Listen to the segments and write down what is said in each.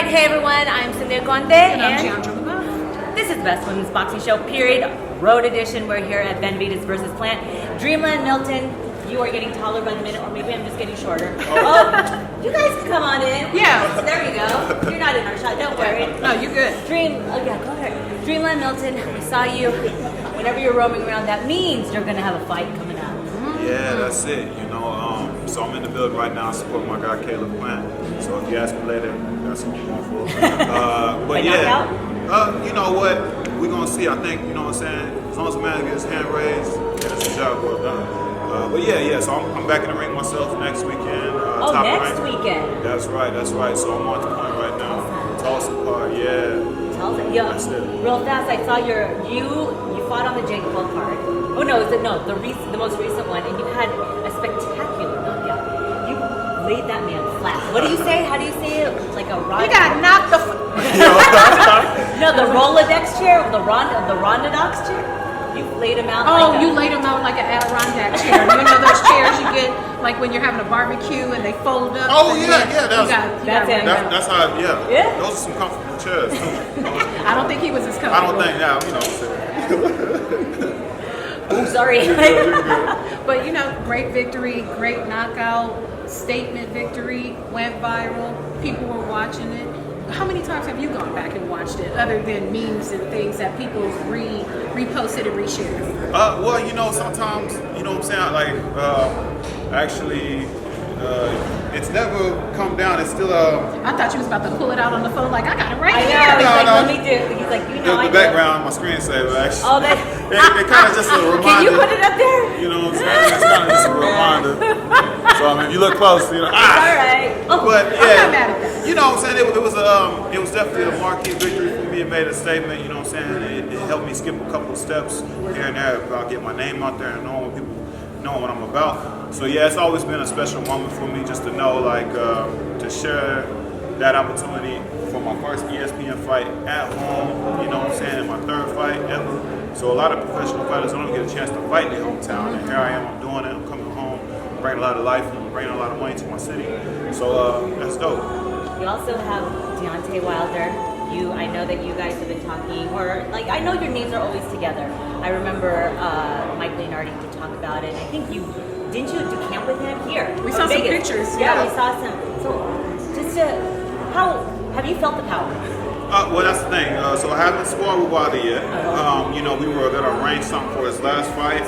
right, hey everyone, I'm Cynthia and Conte, And I'm Jeandra. this is Best Women's Boxing Show, period, road edition. We're here at Benavidez versus Plant. Dreamland, Milton, you are getting taller by the minute, or maybe I'm just getting shorter. Oh, you guys can come on in. Yeah. There you go. You're not in our shot, don't worry. No, you're good. Yeah, go ahead. Dreamland, Milton, we saw you. Whenever you're roaming around, that means you're going to have a fight coming up. Yeah, that's it. So I'm in the building right now. I support my guy Caleb Plant. So if you ask me later, that's what I'm going for. But yeah, you know what? We're gonna see. I think you know what I'm saying. As long as the man gets his hand raised, that's a job well done. But yeah. So I'm back in the ring myself next weekend. Top next rank. weekend. That's right. So I'm on the point right now. Tulsa card, yeah. That's it. Real fast, I saw you fought on the Jake Paul card. Oh no, the most recent one, and you had a spectacular knockout. You laid that man flat. What do you say? How do you say it? Like a Ronda? You got knocked the. No, the Rolodex chair, the Rondadox chair. You laid him out. Oh, you laid him out like an Adirondack chair. You know those chairs you get like when you're having a barbecue and they fold up. Oh yeah. That's how. Yeah. Those are some comfortable chairs too. I don't think he was as comfortable. I don't think now. You know what I'm saying. Oh, sorry. But great victory, great knockout, statement victory, went viral. People were watching it. How many times have you gone back and watched it, other than memes and things that people reposted and reshared? Well, sometimes, you know what I'm saying, like, actually, it's never come down. It's still I thought you was about to pull it out on the phone, like I got it right here. I know. Let me do. He's like, the background, my screensaver, actually. Oh, it kind of just a reminder. Can you put it up there? You know what I'm saying? It's kind of just a reminder. So I mean, if you look close, All right. But yeah, I'm not mad at that. You know what I'm saying? It was definitely a marquee victory for me. It made a statement. You know what I'm saying? It helped me skip a couple of steps here and there about getting my name out there and knowing what I'm about. So yeah, it's always been a special moment for me just to know, like, to share that opportunity for my first ESPN fight at home. You know what I'm saying? And my third fight ever. So a lot of professional fighters don't get a chance to fight in their hometown, and here I am. I'm doing it. I'm coming home, bringing a lot of life, and bringing a lot of money to my city. So that's dope. You also have Deontay Wilder. I know that you guys have been talking, or like I know your names are always together. I remember Mike Leonardi to talk about it. I think didn't you do camp with him here? We saw some Vegas. pictures. Yeah, we saw some. So just how have you felt the power? Well, that's the thing. So I haven't sparred with Wilder yet. We were going to arrange something for his last fight.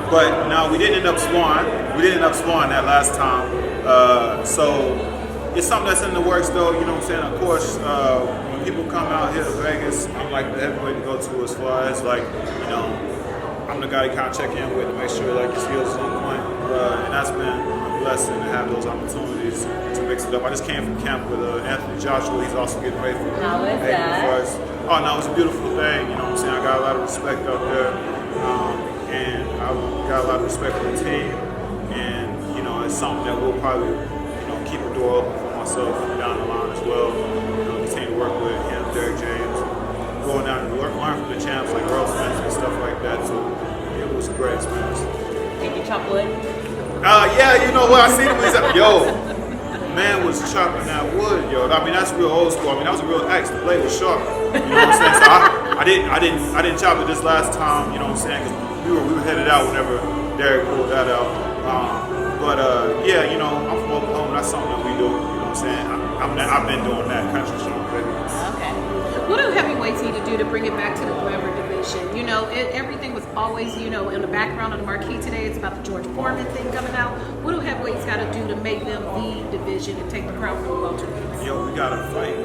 But no, we didn't end up sparring. We didn't end up sparring that last time. So it's something that's in the works, though. You know what I'm saying? Of course, when people come out here to Vegas, I'm like the heavyweight to go to as far as like, I'm the guy to kind of check in with to make sure like his skills is on point. And that's been a blessing to have those opportunities to mix it up. I just came from camp with Anthony Joshua. He's also getting ready for How was that? Oh no, it was a beautiful thing. You know what I'm saying? I got a lot of respect out there, and I got a lot of respect for the team. And it's something that we'll probably keep a door open for myself down the line as well. Continue to work with him, Derek James, going out and learn from the champs like Earl Spence and stuff like that. So it was a great experience. Did you chop wood? Yeah, you know what? I seen him. He's like, yo, man was chopping that wood, yo. I mean, that's real old school. I mean, that was a real axe. The blade was sharp. You know what I'm saying? So I didn't chop it this last time. You know what I'm saying? Because we were headed out whenever Derek pulled that out. But I'm from Oklahoma. That's something that we do. You know what I'm saying? I've been doing that country strong, baby. Okay. What do heavyweights need to do to bring it back to the Forever division? Everything was always, in the background of the marquee today. It's about the George Foreman thing coming out. What do heavyweights got to do to make them the division and take the crown from the welterweights? Yo, we got to fight.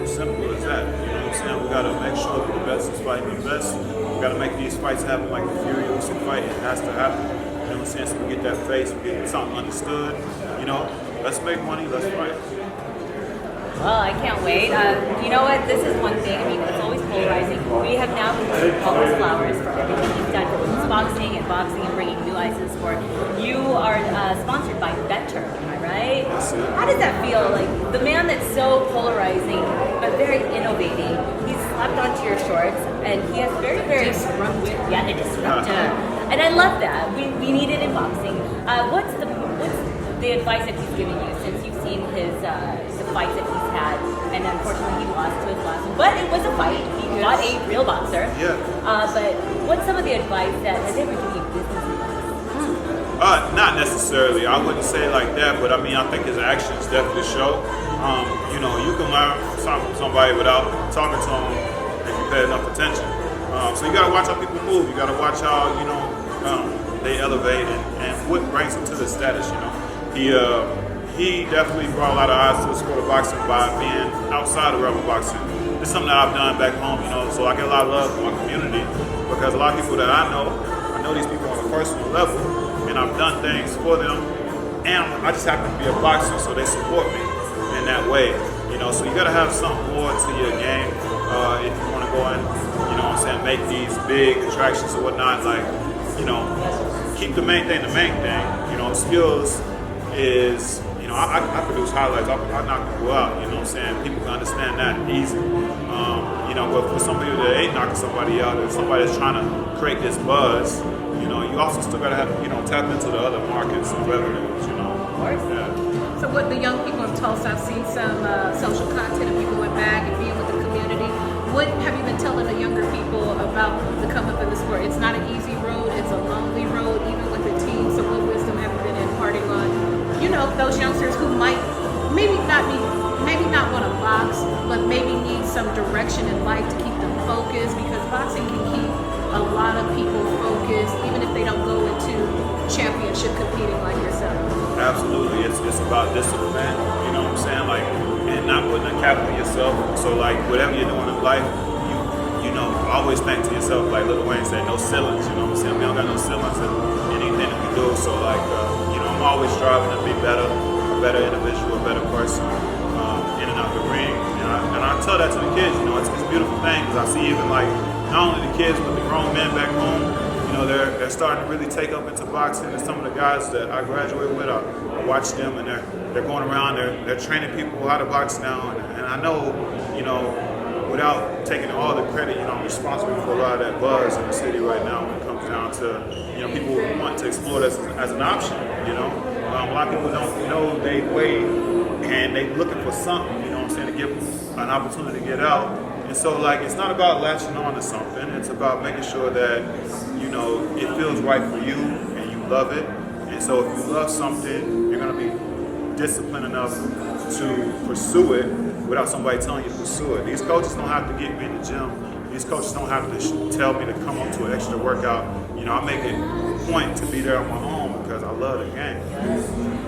Simple as that. You know what I'm saying? We got to make sure that the best is fighting the best. We got to make these fights happen like the Fury Usyk fight. It has to happen. You know what I'm saying? So we get that face, we get something understood. Let's make money, let's fight. Well, I can't wait. You know what? This is one thing. I mean, it's always polarizing. We have now been all those flowers for everything you've done for women's boxing and bringing new eyes to the sport. You are sponsored by Better, am I right? How does that feel? Like the man that's so polarizing but very innovating. He's slapped onto your shorts, and he has very, very Disruptive. Yeah, the disruptor. And I love that. We need it in boxing. What's the the advice that he's given you since you've seen his the fights that he's had, and unfortunately he lost to his last one, but it was a fight. He fought a real boxer. Yeah. But what's some of the advice that has ever given you business advice? Not necessarily. I wouldn't say like that, but I mean, I think his actions definitely show. You know, you can learn from somebody without talking to them if you pay enough attention. So you gotta watch how people move. You gotta watch how, you know, they elevate and what brings them to the status. You know, he definitely brought a lot of eyes to the sport of boxing by being outside of rubber boxing. It's something that I've done back home, you know. So I get a lot of love from my community because a lot of people that I know these people on a personal level, and I've done things for them. And I just happen to be a boxer, so they support me in that way. You know, so you gotta have something more to your game if you want to go in. You know what I'm saying? Make these big attractions or whatnot. Like, you know, keep the main thing the main thing. You know, skills is, you know, I produce highlights. I knock people out. You know what I'm saying? People can understand that easy. You know, but for some people that ain't knocking somebody out, or somebody that's trying to create this buzz, you know, you also still gotta have, you know, tap into the other markets and revenues. You know. Of course. Yeah. So what the young people of Tulsa, I've seen some social content of you going back and being with the community. What have you been telling the younger people about the come up in the sport? It's not an easy road, it's a lonely road, even with the team. So what wisdom have you been imparting on, you know, those youngsters who might maybe not want to box, but maybe need some direction in life to keep them focused, because boxing can keep a lot of people focused, even if they don't go into championship competing like yourself. Absolutely, it's about discipline. You know what I'm saying? Like, and not putting a cap on yourself. So like, whatever you're doing in life, you know, always think to yourself, like Lil Wayne said, no ceilings. You know what I'm saying? We don't got no ceilings in anything that we do. So like, you know, I'm always striving to be better, a better individual, a better person, in and out the ring. And I tell that to the kids. You know, it's a beautiful thing, because I see even like not only the kids but the grown men back home. You know, they're starting to really take up into boxing. And some of the guys that I graduated with, I watch them, and they're going around, they're training people how to box now. And I know, you know, without taking all the credit, you know, I'm responsible for a lot of that buzz in the city right now when it comes down to, you know, people want to explore this as an option, you know. A lot of people don't know they way, and they looking for something, you know what I'm saying, to give them an opportunity to get out. And so, like, it's not about latching on to something. It's about making sure that, you know, it feels right for you and you love it. And so if you love something, you're going to be disciplined enough to pursue it without somebody telling you to pursue it. These coaches don't have to get me in the gym. These coaches don't have to tell me to come up to an extra workout. You know, I make it a point to be there on my own because I love the game.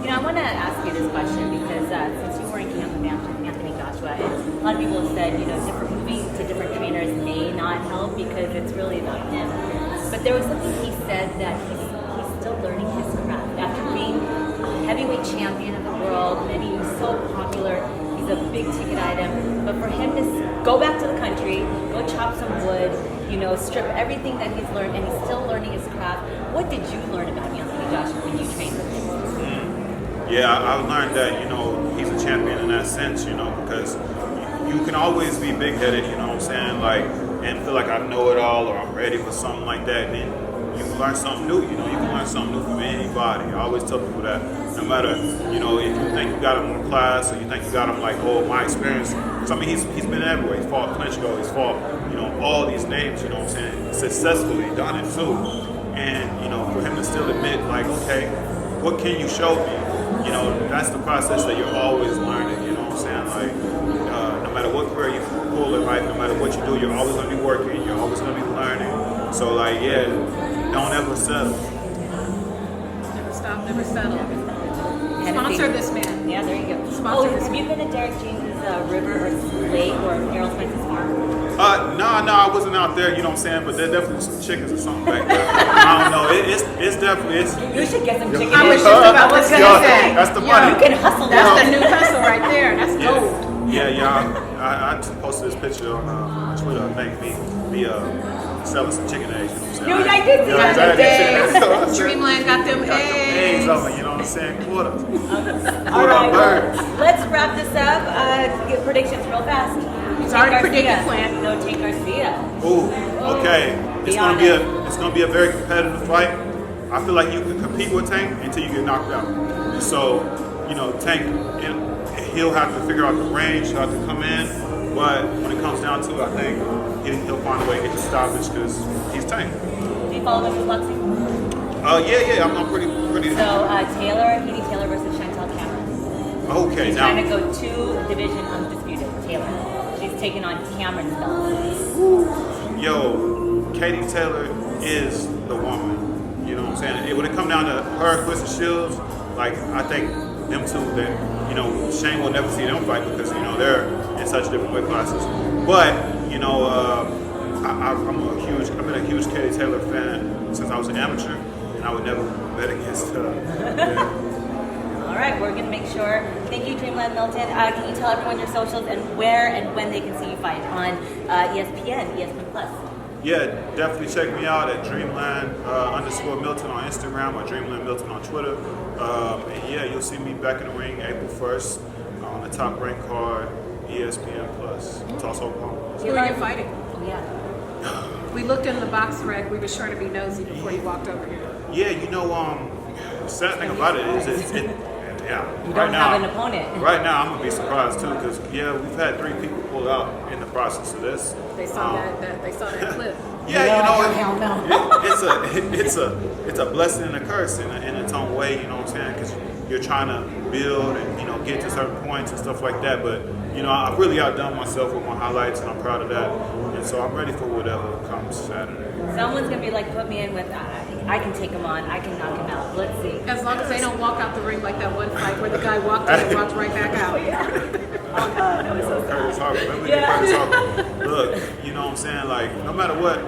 You know, I want to ask you this question because since you were in camp with Anthony Joshua, and a lot of people have said, you know, moving to different trainers may not help because it's really about him. But there was something he said that he's still learning his craft. After being a heavyweight champion of the world, and he was so popular, he's a big ticket item. But for him to go back to the country, go chop some wood, you know, strip everything that he's learned, and he's still learning his craft. What did you learn about Anthony Joshua when you trained with him? Yeah, I learned that, you know, he's a champion in that sense, you know, because you can always be big-headed, you know what I'm saying, like, and feel like I know it all or I'm ready for something like that, and then you can learn something new, you know, you can learn something new from anybody. I always tell people that no matter, you know, if you think you got him in class or you think you got him like, oh, my experience, because I mean, he's been everywhere. He's fought Klitschko, he's fought, you know, all these names, you know what I'm saying, successfully done it too. And, you know, for him to still admit, like, okay, what can you show me? You know, that's the process that you're always learning, you know what I'm saying? Like, no matter what career you pull in life, no matter what you do, you're always going to be working, you're always going to be learning. So, like, yeah, don't ever settle. Never stop, never settle. Sponsor this man. Yeah, there you go. Sponsor this have man. you been to Derek James's river or lake or Errol Spence's farm? No, I wasn't out there, you know what I'm saying? But there definitely some chickens or something back there. I don't know. It's definitely. You should get some chicken. I was just about to say. That's the money. You can hustle. That's the new hustle right there. That's gold. Yeah. I just posted this picture on Twitter. I think me selling some chicken eggs. You know what I'm saying? I did see that. Dreamland got them eggs. Eggs on it, you know what I'm saying? Quarters. All right, well, let's wrap this up. Get predictions real fast. He's already predicted plan. No, take Garcia. Ooh, okay. It's gonna be a very competitive fight. I feel like you can compete with Tank until you get knocked out. So, Tank, he'll have to figure out the range, he'll have to come in. But when it comes down to it, I think he'll find a way to get the stoppage because he's Tank. Do you follow him in boxing? Yeah, I'm pretty. So Heidi Taylor versus Chantel Cameron. Okay, She's now. trying to go 2 division undisputed. Taylor. She's taking on Cameron's belt. Yo, Katie Taylor is the woman. You know what I'm saying? When it come down to her, Quincy Shields, like I think them two, that Shane will never see them fight because they're in such different weight classes. But I've been a huge Katie Taylor fan since I was an amateur, and I would never bet against her. All right, we're gonna make sure. Thank you, Dreamland Milton. Can you tell everyone your socials and where and when they can see you fight on ESPN Plus? Yeah, definitely check me out at Dreamland _Milton on Instagram or Dreamland Milton on Twitter. And yeah, you'll see me back in the ring April 1st on the Top Rank card, ESPN Plus. Tulsa, Oklahoma. Who are you fighting? Oh yeah. We looked in the box rec. We were sure to be nosy before you walked over here. Yeah, the sad thing about it is You don't have an opponent. Right now, I'm gonna be surprised too, because we've had 3 people pull out in the process of this. They saw they saw that clip. Yeah, hell no. it's a blessing and a curse in its own way. You know what I'm saying? Because you're trying to build and get to certain points and stuff like that. But I've really outdone myself with my highlights, and I'm proud of that. And so I'm ready for whatever comes Saturday. Someone's gonna be like, put me in with. I can take him on. I can knock him out. Let's see. As long as they don't walk out the ring like that one fight where the guy walked in and walked right back out. That was so sad. Curtis Harper. Remember Curtis Harper? Look, you know what I'm saying? Like, no matter what,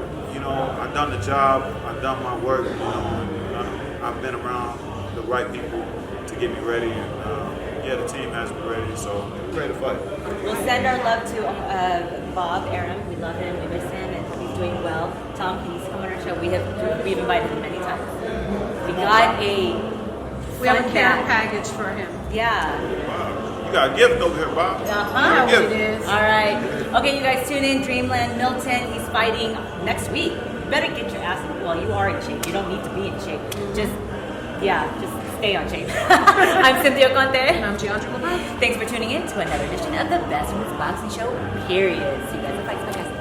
I've done the job, I've done my work, and I've been around the right people to get me ready, and the team has me ready, so I'm ready to fight. We'll send our love to Bob Aram. We love him. We miss him, and he's doing well. Tom, he's come on our show. We've invited him many times. We have a care package for him. Yeah. Wow. You got a gift over here, Bob. It is. All right. Okay, you guys tune in. Dreamland Milton. He's fighting next week. You better get your ass. Well, you are in shape. You don't need to be in shape. Just stay on shape. I'm Cynthia Conte. And I'm Jeandra LeBeauf. Thanks for tuning in to another edition of the Best Women's Boxing Show. Period. See you guys in the Fight Podcast.